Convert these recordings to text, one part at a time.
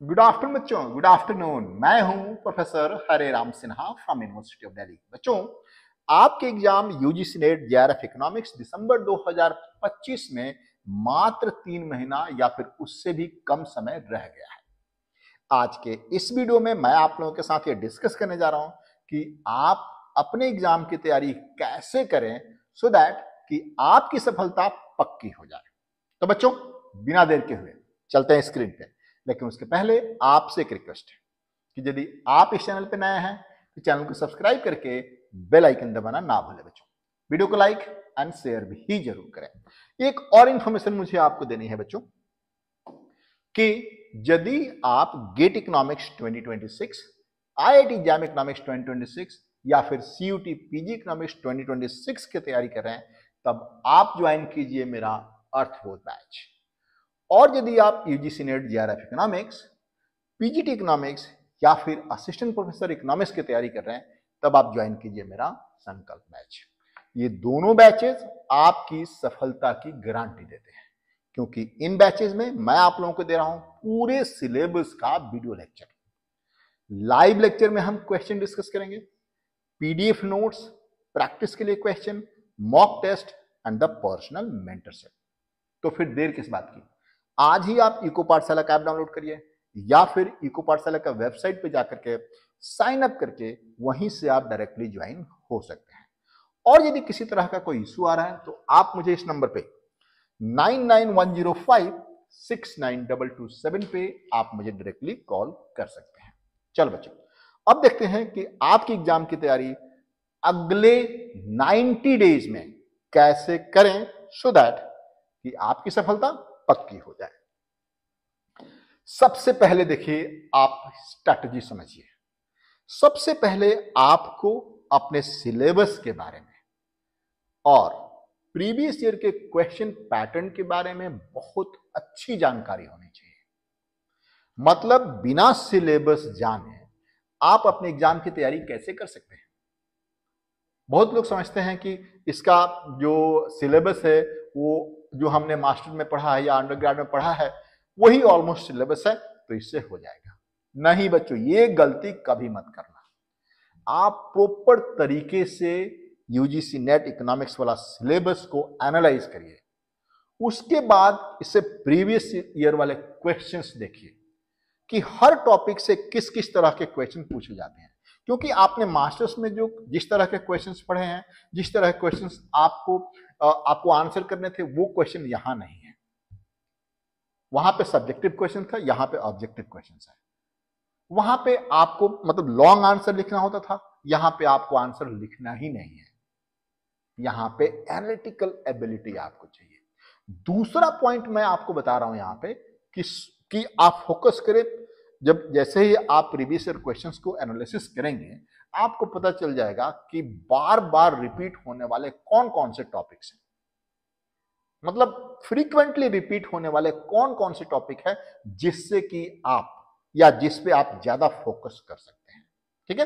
Good afternoon बच्चों, good afternoon. मैं हूं professor Hare Ram Sinha from university of Delhi. बच्चों, आपके exam UGC NET JRF economics दिसंबर 2025 में मात्र 3 महीना या फिर उससे भी कम समय रह गया है। आज के इस वीडियो में मैं आप लोगों के साथ ये डिस्कस करने जा रहा हूं कि आप अपने एग्जाम की तैयारी कैसे करें सो दैट कि आपकी सफलता पक्की हो जाए। तो बच्चों, बिना देर के हुए चलते हैं स्क्रीन पे। लेकिन उसके पहले आपसे एक रिक्वेस्ट है कि यदि आप इस चैनल पे नए हैं तो चैनल को सब्सक्राइब करके बेल आइकन दबाना ना भूलें। बच्चों, वीडियो को लाइक एंड शेयर भी जरूर करें। एक और इंफॉर्मेशन मुझे आपको देनी है बच्चों कि यदि आप GATE economics 2026, IIT exam economics 2026 या फिर सीयूटी पीजी इकोनॉमिक्स 2026 की तैयारी कर रहे हैं, तब आप ज्वाइन कीजिए मेरा अर्थबोध बैच। और यदि आप UGC NET JRF economics, PGT economics या फिर असिस्टेंट प्रोफेसर इकोनॉमिक्स की तैयारी कर रहे हैं, तब आप ज्वाइन कीजिए मेरा संकल्प बैच। ये दोनों बैचेस आपकी सफलता की गारंटी देते हैं, क्योंकि इन बैचेस में मैं आप लोगों को दे रहा हूं पूरे सिलेबस का वीडियो लेक्चर। लाइव लेक्चर में हम क्वेश्चन डिस्कस करेंगे, पीडीएफ नोट्स, प्रैक्टिस के लिए question, mock test and the personal mentorship. तो फिर देर किस बात की, आज ही आप इको पाठशाला का ऐप डाउनलोड करिए या फिर इको पाठशाला का वेबसाइट पे जाकर के साइन अप करके वहीं से आप डायरेक्टली ज्वाइन हो सकते हैं। और यदि किसी तरह का कोई इशू आ रहा है तो आप मुझे इस नंबर पे 9910569227 पे आप मुझे डायरेक्टली कॉल कर सकते हैं। चलो बच्चों, अब देखते हैं कि आपकी एग्जाम की तैयारी अगले 90 डेज में कैसे करें सो दैट कि आपकी सफलता पक्की हो जाए। सबसे पहले देखिए, आप स्ट्रैटेजी समझिए। सबसे पहले आपको अपने सिलेबस के बारे में और प्रीवियस ईयर के क्वेश्चन पैटर्न के बारे में बहुत अच्छी जानकारी होनी चाहिए। मतलब बिना सिलेबस जाने आप अपने एग्जाम की तैयारी कैसे कर सकते हैं? बहुत लोग समझते हैं कि इसका जो सिलेबस है वो जो हमने मास्टर में पढ़ा है या अंडरग्रेड में पढ़ा है वही ऑलमोस्ट सिलेबस है, तो इससे हो जाएगा। नहीं बच्चों, ये गलती कभी मत करना। आप प्रॉपर तरीके से यूजीसी नेट इकोनॉमिक्स वाला सिलेबस को एनालाइज करिए, उसके बाद इससे प्रीवियस ईयर वाले क्वेश्चंस देखिए कि हर टॉपिक से किस किस तरह के क्वेश्चन पूछे जाते हैं। क्योंकि आपने मास्टर्स में जो जिस तरह के क्वेश्चंस पढ़े हैं, जिस तरह के क्वेश्चंस आपको आंसर करने थे, वो क्वेश्चन यहां नहीं है। वहां पे सब्जेक्टिव क्वेश्चन था, यहां पे ऑब्जेक्टिव क्वेश्चन है। वहां पे आपको मतलब लॉन्ग आंसर लिखना होता था, यहां पे आपको आंसर लिखना ही नहीं है। यहां पे एनालिटिकल एबिलिटी आपको चाहिए। दूसरा पॉइंट मैं आपको बता रहा हूं यहां पे कि आप फोकस करें। जब जैसे ही आप प्रीवियस ईयर क्वेश्चंस को एनालिसिस करेंगे, आपको पता चल जाएगा कि बार बार रिपीट होने वाले कौन कौन से टॉपिक्स हैं। मतलब फ्रीक्वेंटली रिपीट होने वाले कौन कौन से टॉपिक है जिससे कि आप या जिस पे आप ज्यादा फोकस कर सकते हैं। ठीक है।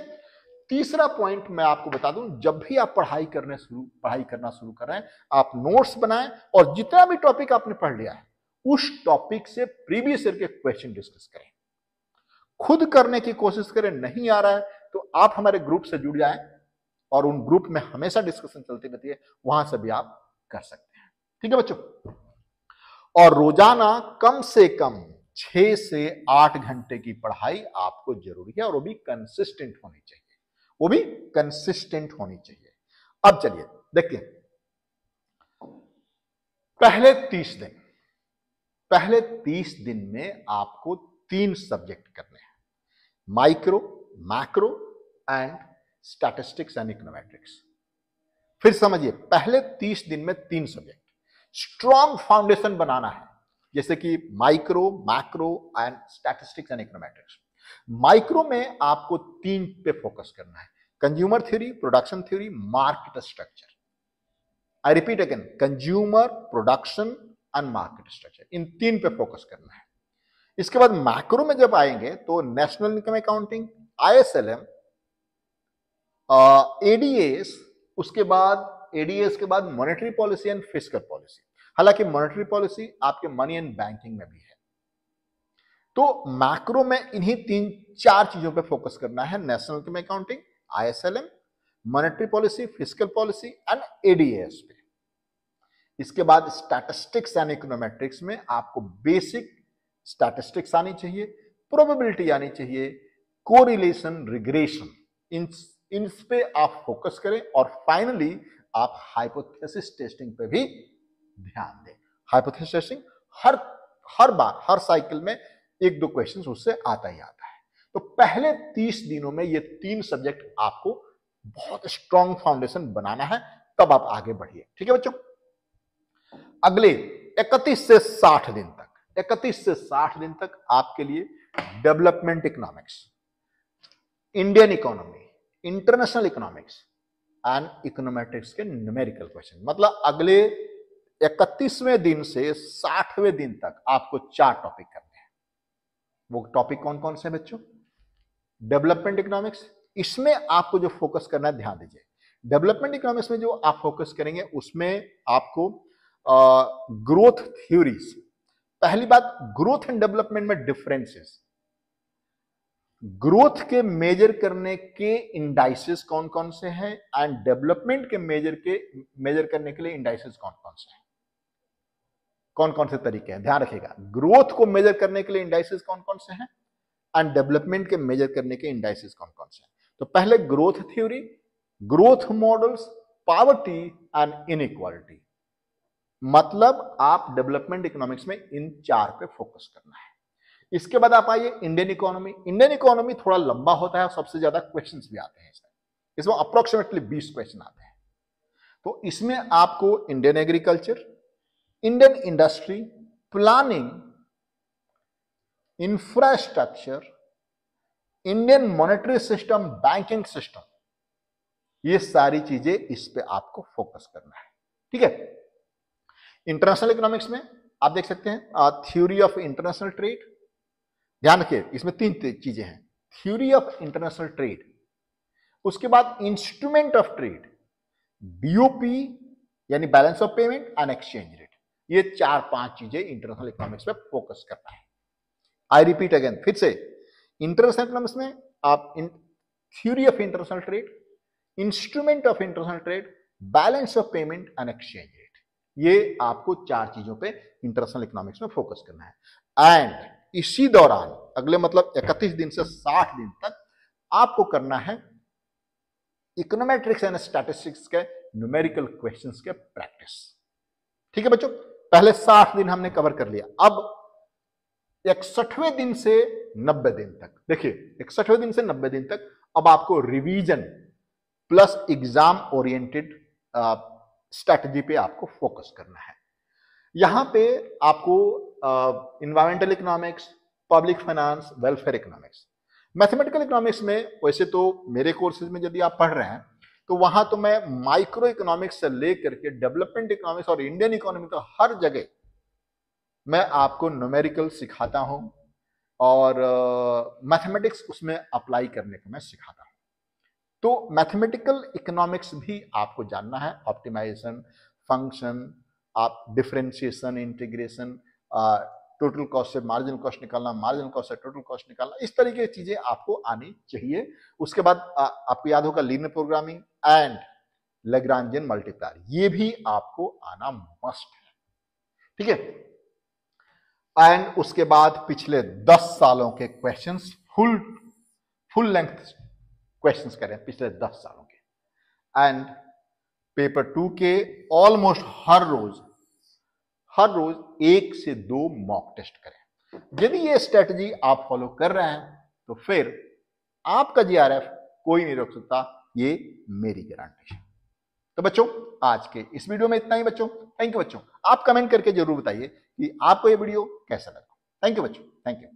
तीसरा पॉइंट मैं आपको बता दूं, जब भी आप पढ़ाई करना शुरू कर रहे हैं, आप नोट्स बनाएं और जितना भी टॉपिक आपने पढ़ लिया है उस टॉपिक से प्रीवियस ईयर के क्वेश्चन डिस्कस करें। खुद करने की कोशिश करें। नहीं आ रहा है तो आप हमारे ग्रुप से जुड़ जाएं और उन ग्रुप में हमेशा डिस्कशन चलती रहती है, वहां से भी आप कर सकते हैं। ठीक है बच्चों। और रोजाना कम से कम 6 से 8 घंटे की पढ़ाई आपको जरूरी है, और वो भी कंसिस्टेंट होनी चाहिए। अब चलिए देखते हैं। पहले 30 दिन में आपको 3 सब्जेक्ट करने हैं, micro, macro and statistics and econometrics. फिर समझिए, पहले 30 दिन में 3 सब्जेक्ट, स्ट्रॉन्ग फाउंडेशन बनाना है, जैसे कि micro, macro and statistics and econometrics. Micro में आपको 3 पे फोकस करना है, consumer theory, production theory, market structure. I repeat again, consumer, production and market structure, इन 3 पे फोकस करना है। इसके बाद मैक्रो में जब आएंगे तो national income accounting, IS-LM, ADS, उसके बाद एडीएस के बाद monetary policy and fiscal policy. हालांकि मॉनेटरी पॉलिसी आपके मनी एंड बैंकिंग में भी है। तो मैक्रो में इन्हीं 3-4 चीजों पे फोकस करना है, national income accounting, ISLM, monetary policy, physical policy and ADAS पे। इसके बाद स्टैटिस्टिक्स एंड इकोनोमेट्रिक्स में आपको बेसिक स्टैटिस्टिक्स आनी चाहिए, प्रोबेबिलिटी आनी चाहिए, कोरिलेशन, रिग्रेशन, इन पे आप फोकस करें और फाइनली आप हाइपोथेसिस टेस्टिंग पे भी ध्यान दें। हाइपोथेसिस टेस्टिंग हर बार हर साइकिल में 1-2 क्वेश्चन उससे आता ही आता है। तो पहले 30 दिनों में ये 3 सब्जेक्ट आपको बहुत स्ट्रॉन्ग फाउंडेशन बनाना है, तब आप आगे बढ़िए। ठीक है बच्चों, अगले 31 से 60 दिन तक, 31 से 60 दिन तक आपके लिए development economics, Indian economy, international economics and econometrics के न्यूमेरिकल क्वेश्चन, मतलब अगले 31वें दिन से 60वें दिन तक आपको 4 टॉपिक करने हैं। वो टॉपिक कौन कौन से बच्चों? डेवलपमेंट इकोनॉमिक्स, इसमें आपको जो फोकस करना है ध्यान दीजिए। डेवलपमेंट इकोनॉमिक्स में जो आप फोकस करेंगे उसमें आपको ग्रोथ थ्योरीज, पहली बात ग्रोथ एंड डेवलपमेंट में डिफरेंसेस, ग्रोथ के मेजर करने के इंडाइसेस कौन कौन से हैं एंड डेवलपमेंट के मेजर करने के लिए इंडाइसेस कौन कौन से हैं, कौन कौन से तरीके हैं, ध्यान रखिएगा। ग्रोथ को मेजर करने के लिए इंडाइसेस कौन कौन से हैं एंड डेवलपमेंट के मेजर करने के इंडाइसेस कौन कौन से हैं। तो पहले growth theory, growth models, poverty and inequality, मतलब आप डेवलपमेंट इकोनॉमिक्स में इन 4 पे फोकस करना है। इसके बाद आप आइए इंडियन इकोनॉमी। इंडियन इकोनॉमी थोड़ा लंबा होता है और सबसे ज्यादा क्वेश्चंस भी आते हैं इसमें अप्रोक्सीमेटली 20 क्वेश्चन आते हैं। तो इसमें आपको Indian agriculture, Indian industry, planning, infrastructure, Indian monetary system, banking system, ये सारी चीजें इस पे आपको फोकस करना है। ठीक है, इंटरनेशनल इकोनॉमिक्स में आप देख सकते हैं थ्योरी ऑफ इंटरनेशनल ट्रेड, ध्यान रखिए इसमें 3 चीजें हैं, थ्योरी ऑफ इंटरनेशनल ट्रेड, उसके बाद इंस्ट्रूमेंट ऑफ ट्रेड, BOP यानी balance of payment and exchange rate, ये 4-5 चीजें इंटरनेशनल इकोनॉमिक्स पे फोकस करना है। आई रिपीट अगेन, फिर से इंटरनेशनल इकोनॉमिक्स में आप theory of international trade, instrument of international trade, balance of payment and exchange rate, ये आपको 4 चीजों पे इंटरनेशनल इकोनॉमिक्स में फोकस करना है। एंड इसी दौरान अगले मतलब 31 दिन से 60 दिन तक आपको करना है इकोनोमेट्रिक्स एंड स्टैटिस्टिक्स के न्यूमेरिकल क्वेश्चंस के प्रैक्टिस। ठीक है बच्चों, पहले 60 दिन हमने कवर कर लिया। अब 61वें दिन से 90 दिन तक, देखिए 61वें दिन से 90 दिन तक अब आपको revision plus exam oriented strategy पे आपको फोकस करना है। यहां पे आपको environmental economics, public finance, welfare economics, mathematical economics में वैसे तो मेरे कोर्सेज में यदि आप पढ़ रहे हैं तो वहां तो मैं माइक्रो इकोनॉमिक्स से लेकर के डेवलपमेंट इकोनॉमिक्स और इंडियन इकोनॉमी का हर जगह मैं आपको न्यूमेरिकल सिखाता हूं और मैथमेटिक्स उसमें अप्लाई करने को मैं सिखाता हूं। तो मैथमेटिकल इकोनॉमिक्स भी आपको जानना है, ऑप्टिमाइजेशन, फंक्शन, आप डिफरेंशिएशन, इंटीग्रेशन, टोटल कॉस्ट से मार्जिनल कॉस्ट निकालना, मार्जिनल कॉस्ट से टोटल कॉस्ट निकालना, इस तरीके की चीजें आपको आनी चाहिए। उसके बाद आपको याद होगा linear programming and Lagrangian multiplier, ये भी आपको आना मस्ट है। ठीक है, एंड उसके बाद पिछले 10 सालों के क्वेश्चंस, फुल लेंथ क्वेश्चंस करें पिछले 10 सालों के। एंड पेपर 2 के ऑलमोस्ट हर रोज 1 से 2 मॉक टेस्ट करें। यदि ये स्ट्रेटजी आप फॉलो कर रहे हैं तो फिर आपका GRF कोई नहीं रोक सकता, ये मेरी गारंटी है। तो बच्चों आज के इस वीडियो में इतना ही बच्चों। थैंक यू बच्चों, आप कमेंट करके जरूर बताइए कि आपको ये वीडियो कैसा लगा। थैंक यू बच्चों, थैंक यू।